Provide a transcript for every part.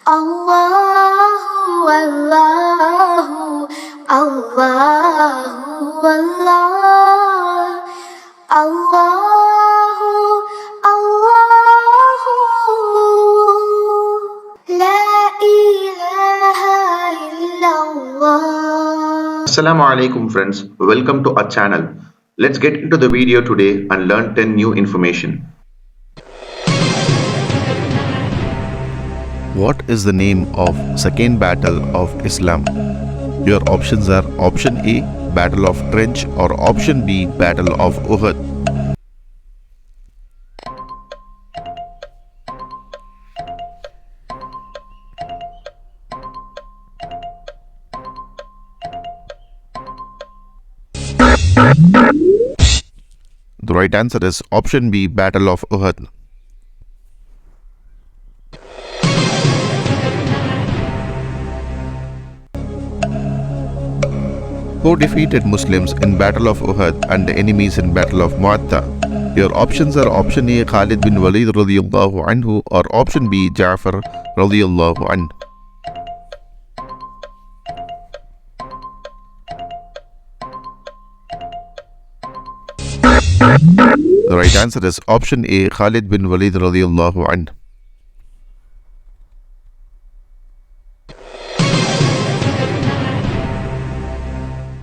Allahu, Allahu, Allahu, Allah. Allahu, Allahu, La ilaha illallah. Assalamu alaikum friends, welcome to our channel. Let's get into the video today and learn 10 new information. What is the name of second battle of Islam? Your options are option A, Battle of Trench, or option B, Battle of Uhud. The right answer is option B, Battle of Uhud. Who defeated Muslims in Battle of Uhud and the enemies in Battle of Mu'atta? Your options are option A, Khalid bin Walid radiyallahu anhu, or option B, Ja'far radiyallahu anhu. The right answer is option A, Khalid bin Walid radiyallahu anhu.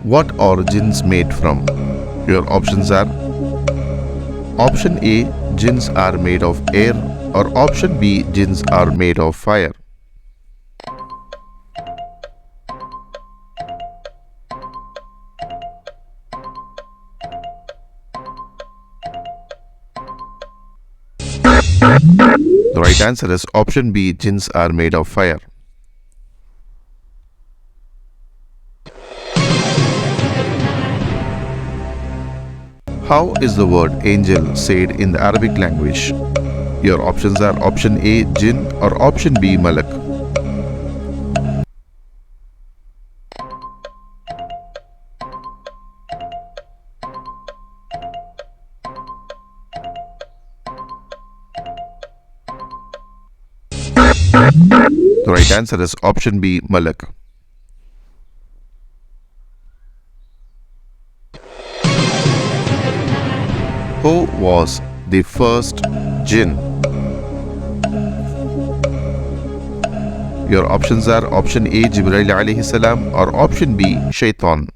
What are jinns made from? Your options are option A, jinns are made of air, or option B, jinns are made of fire. The right answer is option B, jinns are made of fire. How is the word angel said in the Arabic language? Your options are option A, jinn, or option B, malak. The right answer is option B, malak. Who was the first jinn? Your options are option A, Jibreel alayhi salam, or option B, Shaitan.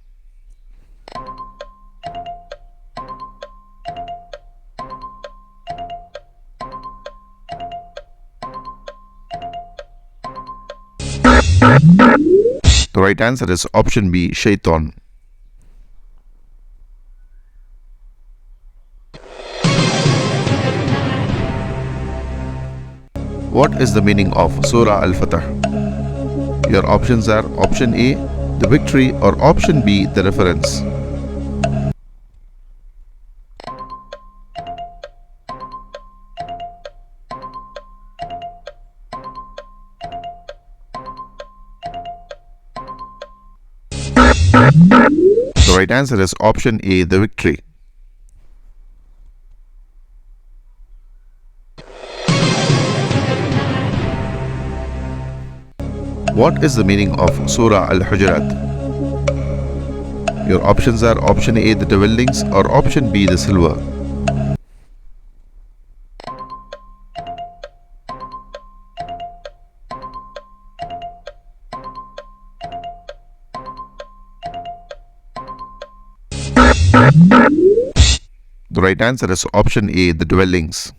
The right answer is option B, Shaitan. What is the meaning of Surah Al-Fatah? Your options are option A, the victory, or option B, the reference. The right answer is option A, the victory. What is the meaning of Surah Al-Hujurat? Your options are option A, the dwellings, or option B, the silver. The right answer is option A, the dwellings.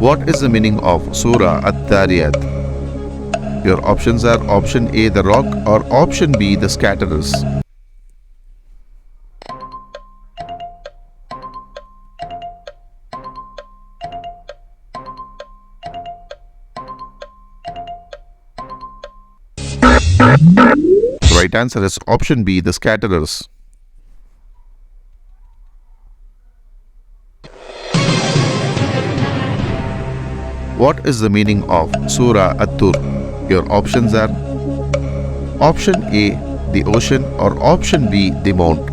What is the meaning of Surah At-Tariyat? Your options are option A, the rock, or option B, the scatterers. The right answer is option B, the scatterers. What is the meaning of Surah At-Tur? Your options are option A, the ocean, or option B, the mount.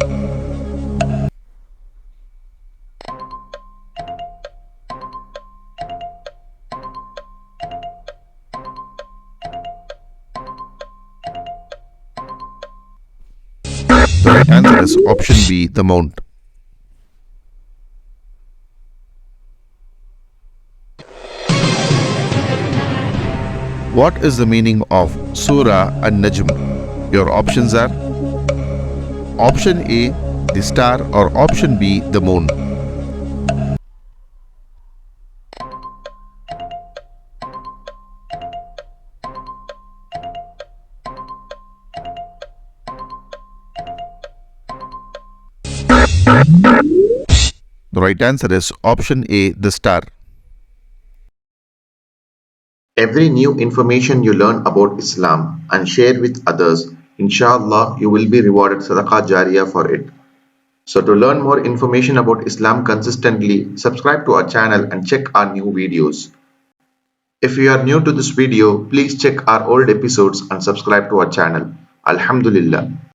right answer is option B, the mount. What is the meaning of Surah An-Najm? Your options are option A, the star, or option B, the moon. The right answer is option A, the star. Every new information you learn about Islam and share with others, inshallah, you will be rewarded sadaqah jariyah for it. So to learn more information about Islam consistently, subscribe to our channel and check our new videos. If you are new to this video, please check our old episodes and subscribe to our channel. Alhamdulillah.